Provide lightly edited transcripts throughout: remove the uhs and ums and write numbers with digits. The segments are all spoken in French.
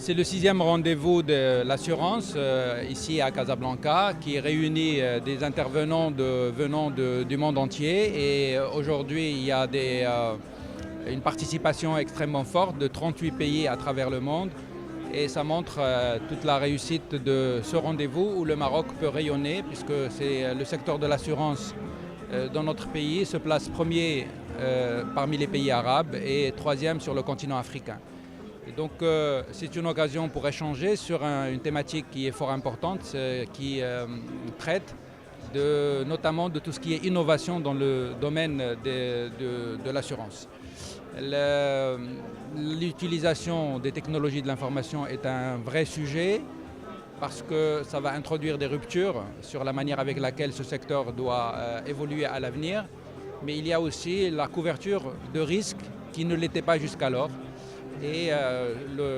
C'est le 6e rendez-vous de l'assurance ici à Casablanca qui réunit des intervenants venant du monde entier. Et aujourd'hui, il y a une participation extrêmement forte de 38 pays à travers le monde. Et ça montre toute la réussite de ce rendez-vous où le Maroc peut rayonner, puisque c'est le secteur de l'assurance dans notre pays se place premier parmi les pays arabes et troisième sur le continent africain. Et donc c'est une occasion pour échanger sur une thématique qui est fort importante, qui traite notamment de tout ce qui est innovation dans le domaine de l'assurance. L'utilisation des technologies de l'information est un vrai sujet parce que ça va introduire des ruptures sur la manière avec laquelle ce secteur doit évoluer à l'avenir. Mais il y a aussi la couverture de risques qui ne l'était pas jusqu'alors. Et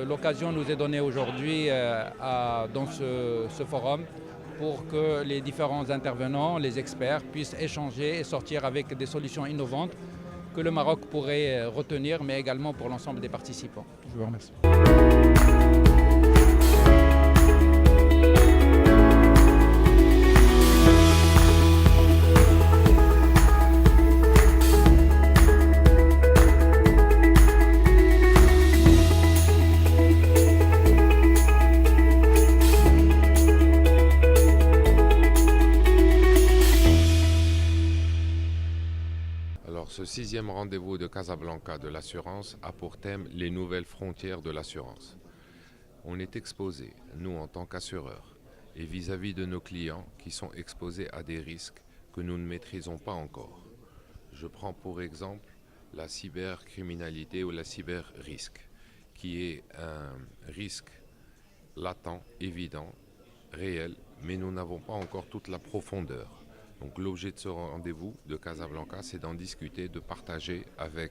l'occasion nous est donnée aujourd'hui dans ce forum pour que les différents intervenants, les experts, puissent échanger et sortir avec des solutions innovantes que le Maroc pourrait retenir, mais également pour l'ensemble des participants. Je vous remercie. Alors, ce 6e rendez-vous de Casablanca de l'assurance a pour thème les nouvelles frontières de l'assurance. On est exposé, nous en tant qu'assureurs, et vis-à-vis de nos clients qui sont exposés à des risques que nous ne maîtrisons pas encore. Je prends pour exemple la cybercriminalité ou la cyber-risque, qui est un risque latent, évident, réel, mais nous n'avons pas encore toute la profondeur. Donc l'objet de ce rendez-vous de Casablanca, c'est d'en discuter, de partager avec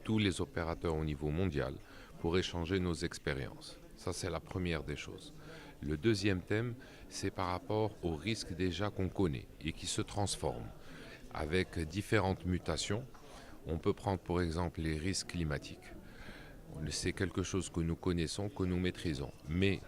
tous les opérateurs au niveau mondial pour échanger nos expériences. Ça, c'est la première des choses. Le deuxième thème, c'est par rapport aux risques déjà qu'on connaît et qui se transforment avec différentes mutations. On peut prendre pour exemple les risques climatiques. C'est quelque chose que nous connaissons, que nous maîtrisons. Mais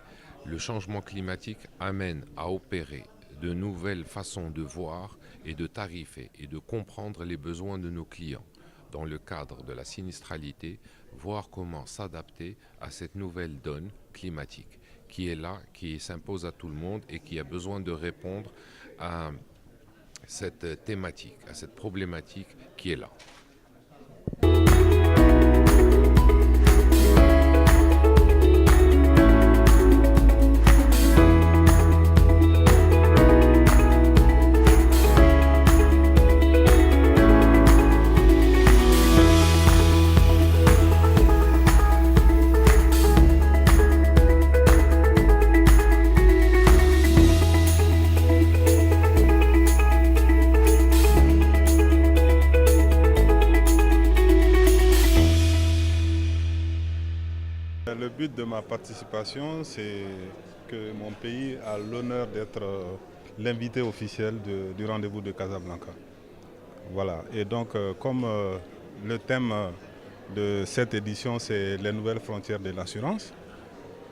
le changement climatique amène à opérer de nouvelles façons de voir et de tarifer et de comprendre les besoins de nos clients dans le cadre de la sinistralité, voir comment s'adapter à cette nouvelle donne climatique qui est là, qui s'impose à tout le monde et qui a besoin de répondre à cette thématique, à cette problématique qui est là. Le but de ma participation, c'est que mon pays a l'honneur d'être l'invité officiel du rendez-vous de Casablanca. Voilà. Et donc, comme le thème de cette édition, c'est les nouvelles frontières de l'assurance,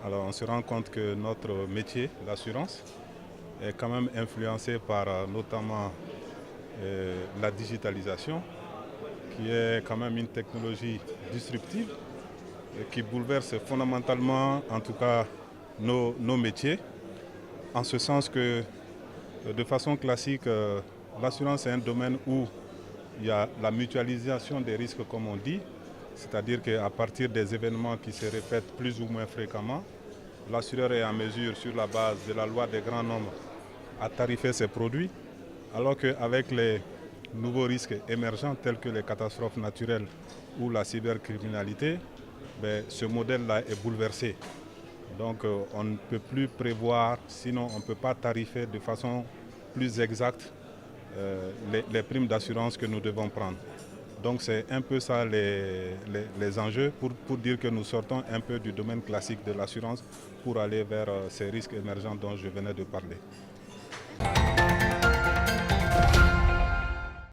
alors on se rend compte que notre métier, l'assurance, est quand même influencé par notamment la digitalisation, qui est quand même une technologie disruptive qui bouleverse fondamentalement, en tout cas, nos métiers, en ce sens que, de façon classique, l'assurance est un domaine où il y a la mutualisation des risques, comme on dit, c'est-à-dire qu'à partir des événements qui se répètent plus ou moins fréquemment, l'assureur est en mesure, sur la base de la loi des grands nombres, à tarifer ses produits, alors qu'avec les nouveaux risques émergents tels que les catastrophes naturelles ou la cybercriminalité, ce modèle-là est bouleversé. Donc on ne peut plus prévoir, sinon on ne peut pas tarifer de façon plus exacte les primes d'assurance que nous devons prendre. Donc c'est un peu ça les enjeux pour dire que nous sortons un peu du domaine classique de l'assurance pour aller vers ces risques émergents dont je venais de parler.